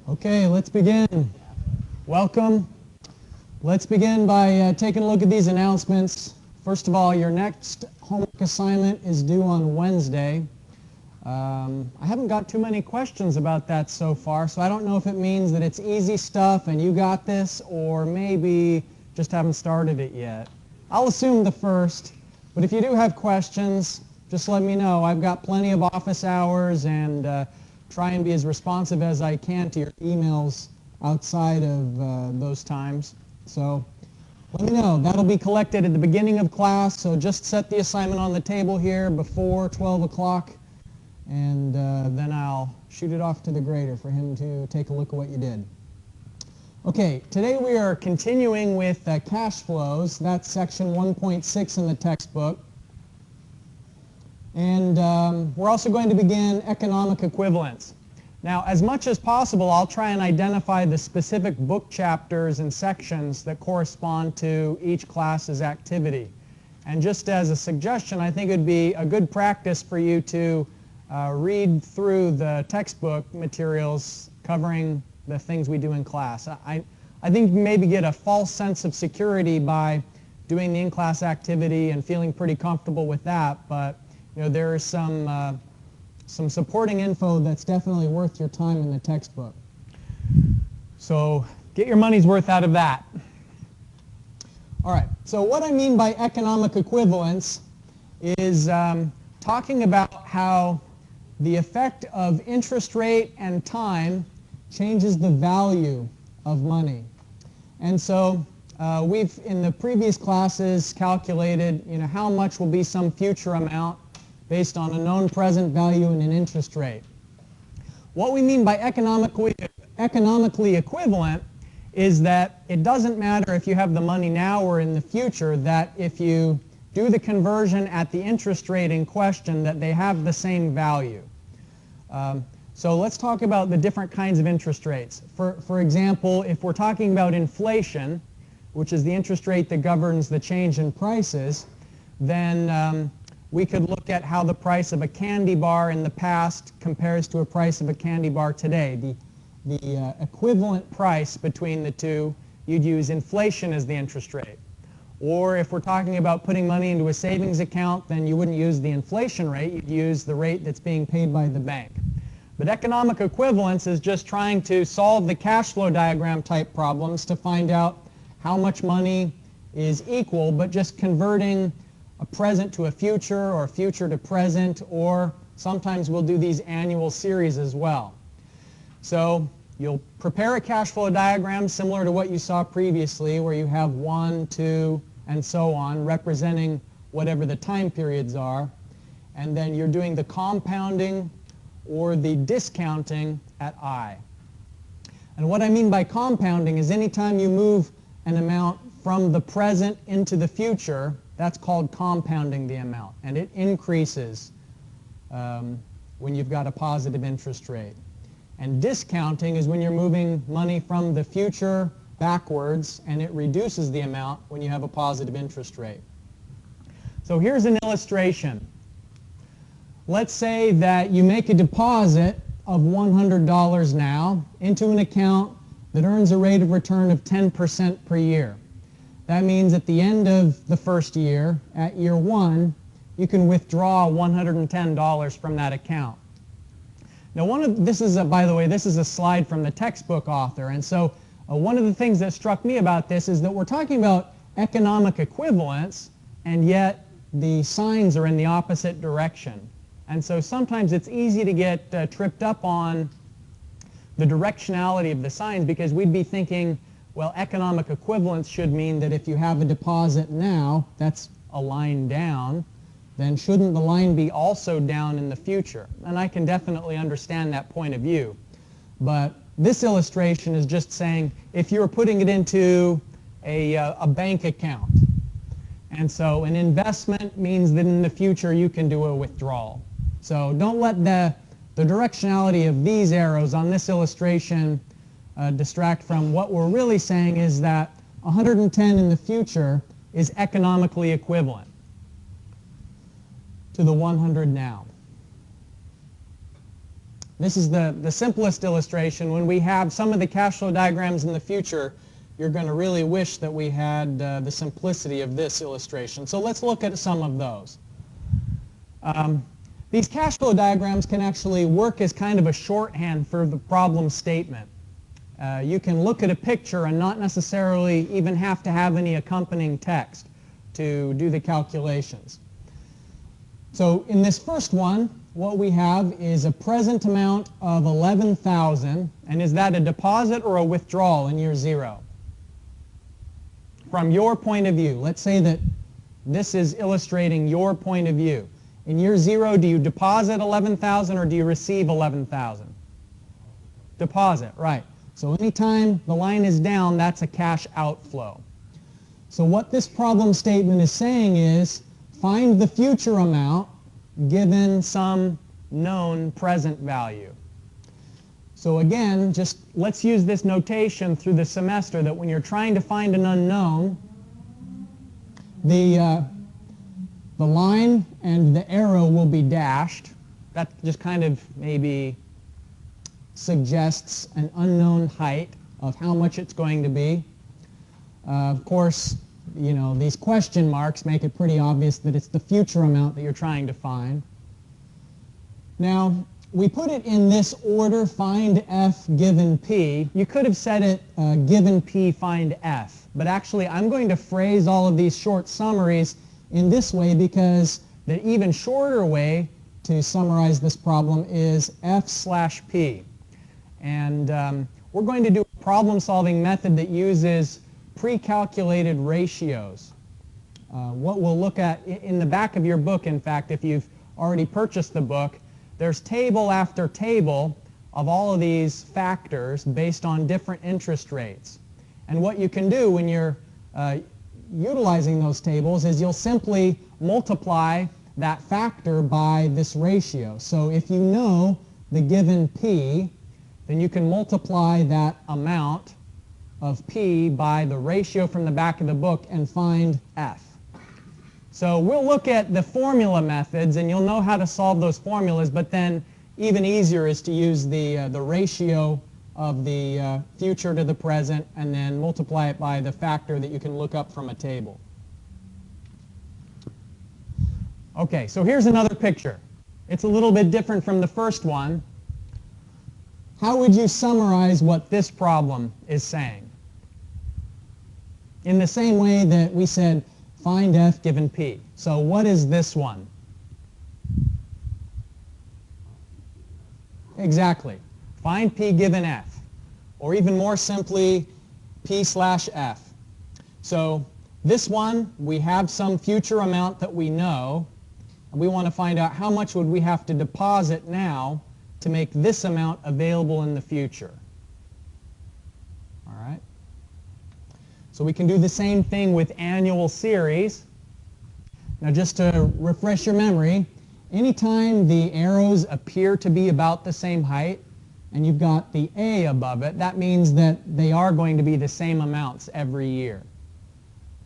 Okay, let's begin. Welcome. Let's begin by taking a look at these announcements. First of all, your next homework assignment is due on Wednesday. I haven't got too many questions about that so far, so I don't know if it means that it's easy stuff and you got this, or maybe just haven't started it yet. I'll assume the first, but if you do have questions, just let me know. I've got plenty of office hours and try and be as responsive as I can to your emails outside of those times. So let me know. That'll be collected at the beginning of class, so just set the assignment on the table here before 12 o'clock, and then I'll shoot it off to the grader for him to take a look at what you did. Okay, today we are continuing with cash flows. That's section 1.6 in the textbook. And we're also going to begin economic equivalence. Now, as much as possible, I'll try and identify the specific book chapters and sections that correspond to each class's activity. And just as a suggestion, I think it would be a good practice for you to read through the textbook materials covering the things we do in class. I think you maybe get a false sense of security by doing the in-class activity and feeling pretty comfortable with that, but there is some supporting info that's definitely worth your time in the textbook. So get your money's worth out of that. All right, so what I mean by economic equivalence is talking about how the effect of interest rate and time changes the value of money. And so we've, in the previous classes, calculated how much will be some future amount based on a known present value and an interest rate. What we mean by economically equivalent is that it doesn't matter if you have the money now or in the future, that if you do the conversion at the interest rate in question, that they have the same value. So let's talk about the different kinds of interest rates. For example, if we're talking about inflation, which is the interest rate that governs the change in prices, then we could look at how the price of a candy bar in the past compares to a price of a candy bar today. The equivalent price between the two, you'd use inflation as the interest rate. Or if we're talking about putting money into a savings account, then you wouldn't use the inflation rate, you'd use the rate that's being paid by the bank. But economic equivalence is just trying to solve the cash flow diagram type problems to find out how much money is equal, but just converting a present to a future or a future to present, or sometimes we'll do these annual series as well. So you'll prepare a cash flow diagram similar to what you saw previously, where you have 1, 2, and so on, representing whatever the time periods are, and then you're doing the compounding or the discounting at I. And what I mean by compounding is anytime you move an amount from the present into the future, that's called compounding the amount, and it increases when you've got a positive interest rate. And discounting is when you're moving money from the future backwards, and it reduces the amount when you have a positive interest rate. So here's an illustration. Let's say that you make a deposit of $100 now into an account that earns a rate of return of 10% per year. That means at the end of the first year, at year 1, you can withdraw $110 from that account. Now this is a slide from the textbook author, and so one of the things that struck me about this is that we're talking about economic equivalence, and yet the signs are in the opposite direction. And so sometimes it's easy to get tripped up on the directionality of the signs, because we'd be thinking, well, economic equivalence should mean that if you have a deposit now, that's a line down, then shouldn't the line be also down in the future? And I can definitely understand that point of view. But this illustration is just saying if you're putting it into a bank account, and so an investment means that in the future you can do a withdrawal. So don't let the directionality of these arrows on this illustration distract from what we're really saying is that 110 in the future is economically equivalent to the 100 now. This is the simplest illustration. When we have some of the cash flow diagrams in the future, you're going to really wish that we had the simplicity of this illustration. So let's look at some of those. These cash flow diagrams can actually work as kind of a shorthand for the problem statement. You can look at a picture and not necessarily even have to have any accompanying text to do the calculations. So in this first one, what we have is a present amount of $11,000, and is that a deposit or a withdrawal in year 0? From your point of view, let's say that this is illustrating your point of view. In year 0, do you deposit $11,000 or do you receive $11,000? Deposit, right. So anytime the line is down, that's a cash outflow. So what this problem statement is saying is find the future amount given some known present value. So again, just let's use this notation through the semester that when you're trying to find an unknown, the line and the arrow will be dashed. That just kind of maybe suggests an unknown height of how much it's going to be. Of course, you know, these question marks make it pretty obvious that it's the future amount that you're trying to find. Now, we put it in this order, find F given P. You could have said it given P, find F. But actually, I'm going to phrase all of these short summaries in this way because the even shorter way to summarize this problem is F slash P. And we're going to do a problem-solving method that uses pre-calculated ratios. What we'll look at in the back of your book, in fact, if you've already purchased the book, there's table after table of all of these factors based on different interest rates. And what you can do when you're utilizing those tables is you'll simply multiply that factor by this ratio. So if you know the given P, then you can multiply that amount of P by the ratio from the back of the book and find F. So we'll look at the formula methods and you'll know how to solve those formulas, but then even easier is to use the ratio of the future to the present and then multiply it by the factor that you can look up from a table. Okay, so here's another picture. It's a little bit different from the first one. How would you summarize what this problem is saying? In the same way that we said find F given P. So what is this one? Exactly. Find P given F. Or even more simply, P slash F. So this one, we have some future amount that we know, and we want to find out how much would we have to deposit now to make this amount available in the future. All right. So we can do the same thing with annual series. Now just to refresh your memory, anytime the arrows appear to be about the same height and you've got the A above it, that means that they are going to be the same amounts every year.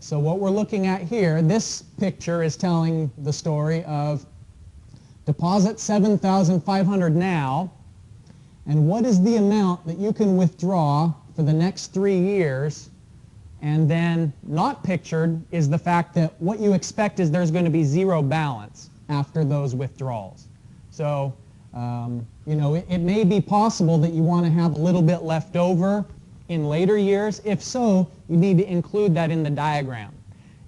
So what we're looking at here, this picture is telling the story of deposit $7,500 now, and what is the amount that you can withdraw for the next 3 years. And then not pictured is the fact that what you expect is there's going to be zero balance after those withdrawals. So, you know, it may be possible that you want to have a little bit left over in later years. If so, you need to include that in the diagram.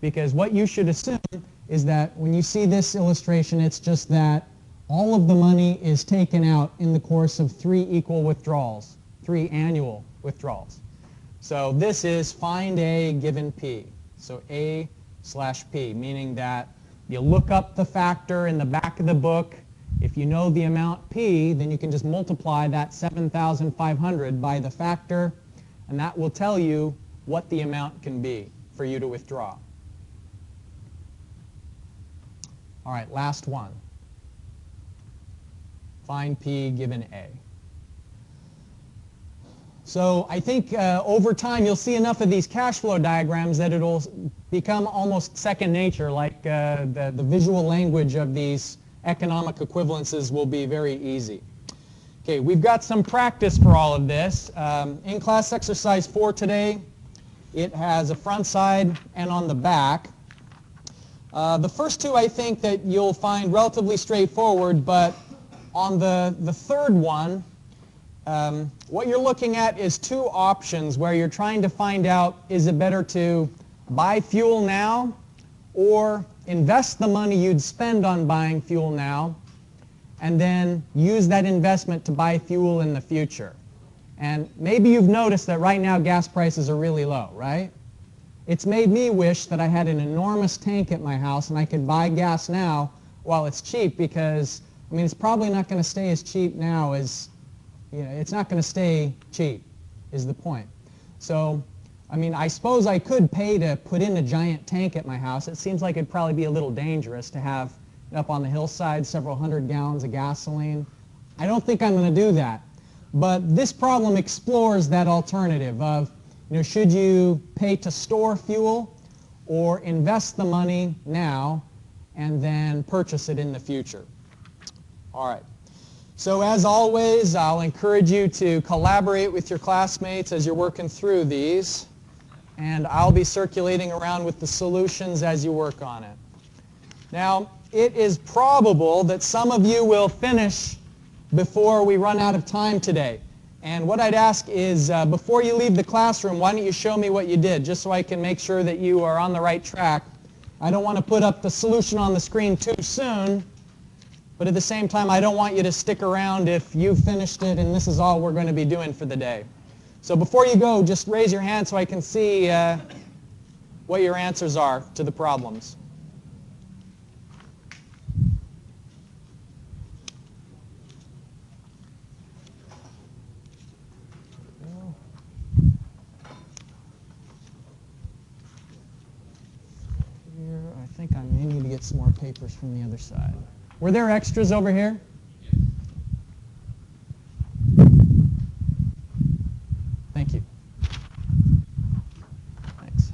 Because what you should assume is that when you see this illustration, it's just that all of the money is taken out in the course of 3 equal withdrawals, 3 annual withdrawals. So this is find A given P. So A slash P, meaning that you look up the factor in the back of the book. If you know the amount P, then you can just multiply that 7,500 by the factor, and that will tell you what the amount can be for you to withdraw. All right, last one. Find P given A. So I think over time you'll see enough of these cash flow diagrams that it'll become almost second nature, like the visual language of these economic equivalences will be very easy. Okay, we've got some practice for all of this. In class exercise 4 today, it has a front side and on the back. The first two I think that you'll find relatively straightforward, but on the third one, what you're looking at is two options where you're trying to find out, is it better to buy fuel now or invest the money you'd spend on buying fuel now and then use that investment to buy fuel in the future. And maybe you've noticed that right now gas prices are really low, right? It's made me wish that I had an enormous tank at my house and I could buy gas now while it's cheap, because, I mean, it's probably not going to stay as cheap now as, it's not going to stay cheap, is the point. So, I mean, I suppose I could pay to put in a giant tank at my house. It seems like it'd probably be a little dangerous to have up on the hillside several hundred gallons of gasoline. I don't think I'm going to do that. But this problem explores that alternative of, should you pay to store fuel or invest the money now and then purchase it in the future? All right. So as always, I'll encourage you to collaborate with your classmates as you're working through these, and I'll be circulating around with the solutions as you work on it. Now, it is probable that some of you will finish before we run out of time today. And what I'd ask is, before you leave the classroom, why don't you show me what you did, just so I can make sure that you are on the right track. I don't want to put up the solution on the screen too soon, but at the same time, I don't want you to stick around if you've finished it and this is all we're going to be doing for the day. So before you go, just raise your hand so I can see what your answers are to the problems. I think I may need to get some more papers from the other side. Were there extras over here? Thank you. Thanks.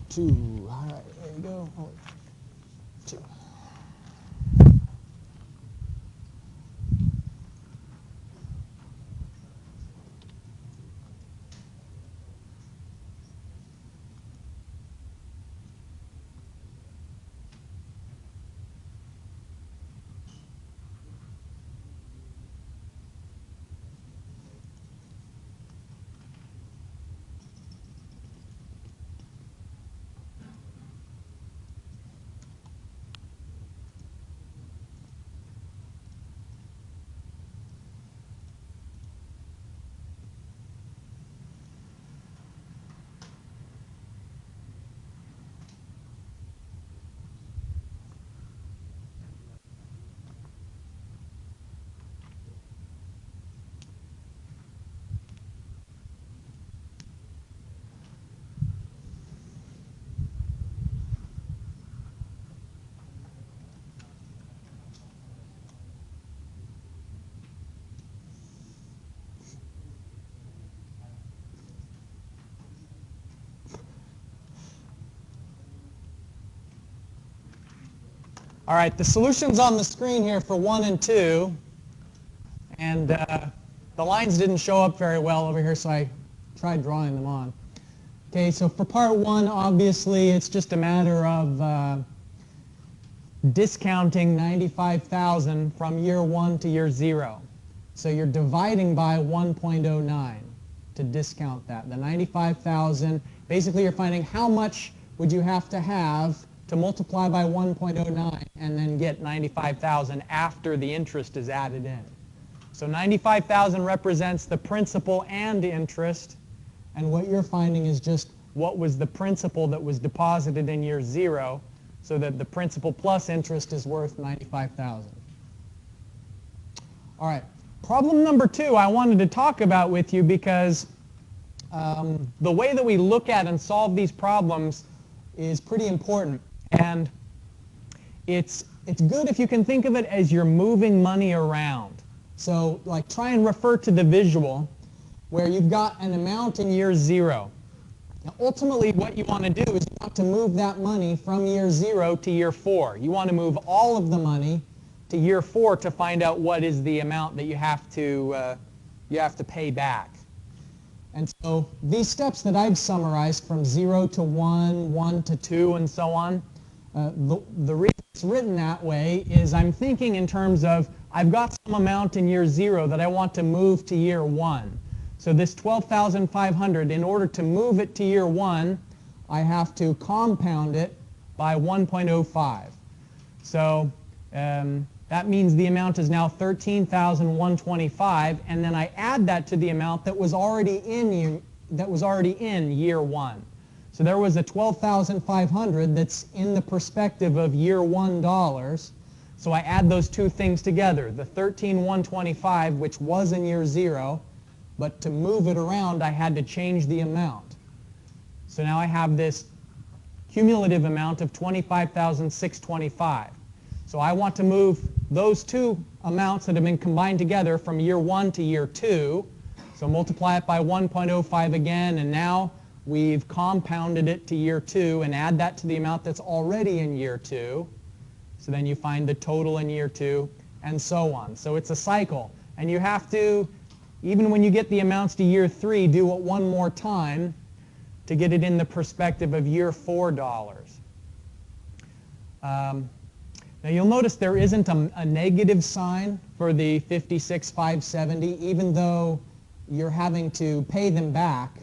2. All right, there you go. 2. All right, the solution's on the screen here for 1 and 2, and the lines didn't show up very well over here, so I tried drawing them on. Okay, so for part 1, obviously, it's just a matter of discounting 95,000 from year 1 to year 0. So you're dividing by 1.09 to discount that. The 95,000, basically you're finding how much would you have to multiply by 1.09 and then get 95,000 after the interest is added in. So 95,000 represents the principal and interest, and what you're finding is just what was the principal that was deposited in year 0, so that the principal plus interest is worth 95,000. All right, problem number 2 I wanted to talk about with you because the way that we look at and solve these problems is pretty important. And it's good if you can think of it as you're moving money around. So try and refer to the visual where you've got an amount in year 0. Now, ultimately, what you want to do is you want to move that money from year 0 to year 4. You want to move all of the money to year 4 to find out what is the amount that you have to pay back. And so these steps that I've summarized from 0 to 1, 1 to 2, and so on, the reason it's written that way is I'm thinking in terms of I've got some amount in year 0 that I want to move to year 1. So this 12,500, in order to move it to year 1, I have to compound it by 1.05. So that means the amount is now 13,125, and then I add that to the amount that was already in year 1. So there was a 12,500 that's in the perspective of year 1 dollars. So I add those two things together, the 13,125, which was in year 0, but to move it around I had to change the amount. So now I have this cumulative amount of 25,625. So I want to move those two amounts that have been combined together from year 1 to year 2. So multiply it by 1.05 again, and now we've compounded it to year 2 and add that to the amount that's already in year 2. So then you find the total in year 2, and so on. So it's a cycle. And you have to, even when you get the amounts to year 3, do it one more time to get it in the perspective of year 4 dollars. Now you'll notice there isn't a negative sign for the 56,570, even though you're having to pay them back.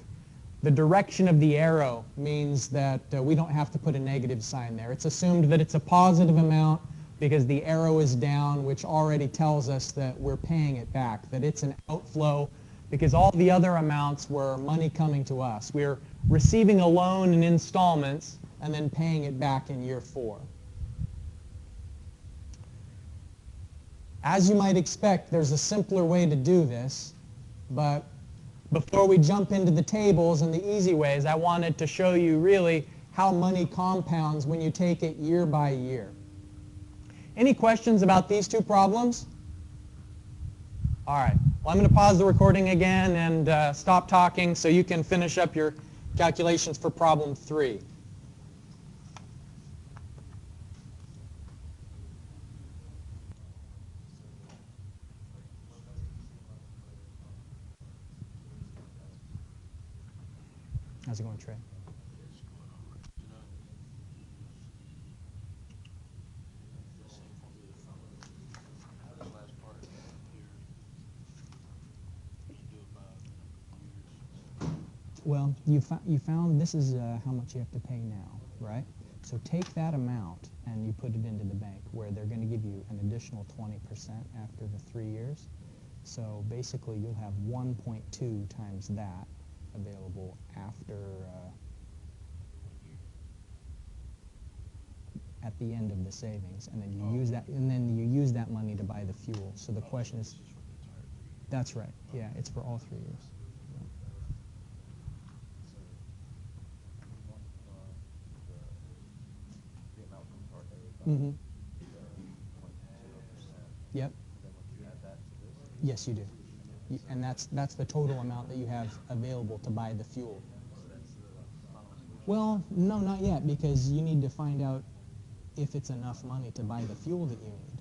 The direction of the arrow means that we don't have to put a negative sign there. It's assumed that it's a positive amount because the arrow is down, which already tells us that we're paying it back, that it's an outflow because all the other amounts were money coming to us. We're receiving a loan in installments and then paying it back in year 4. As you might expect, there's a simpler way to do this, but before we jump into the tables and the easy ways, I wanted to show you really how money compounds when you take it year by year. Any questions about these two problems? All right. Well, I'm going to pause the recording again and stop talking so you can finish up your calculations for problem 3. How's it going, Trey? Well, you found this is how much you have to pay now, right? So take that amount and you put it into the bank where they're going to give you an additional 20% after the 3 years. So basically you'll have 1.2 times that available after at the end of the savings, and then you use that money to buy the fuel. So the question is, that's right. Yeah, it's for all 3 years. Mm-hmm. Yep. Yes, you do. And that's the total amount that you have available to buy the fuel. Well, no, not yet, because you need to find out if it's enough money to buy the fuel that you need.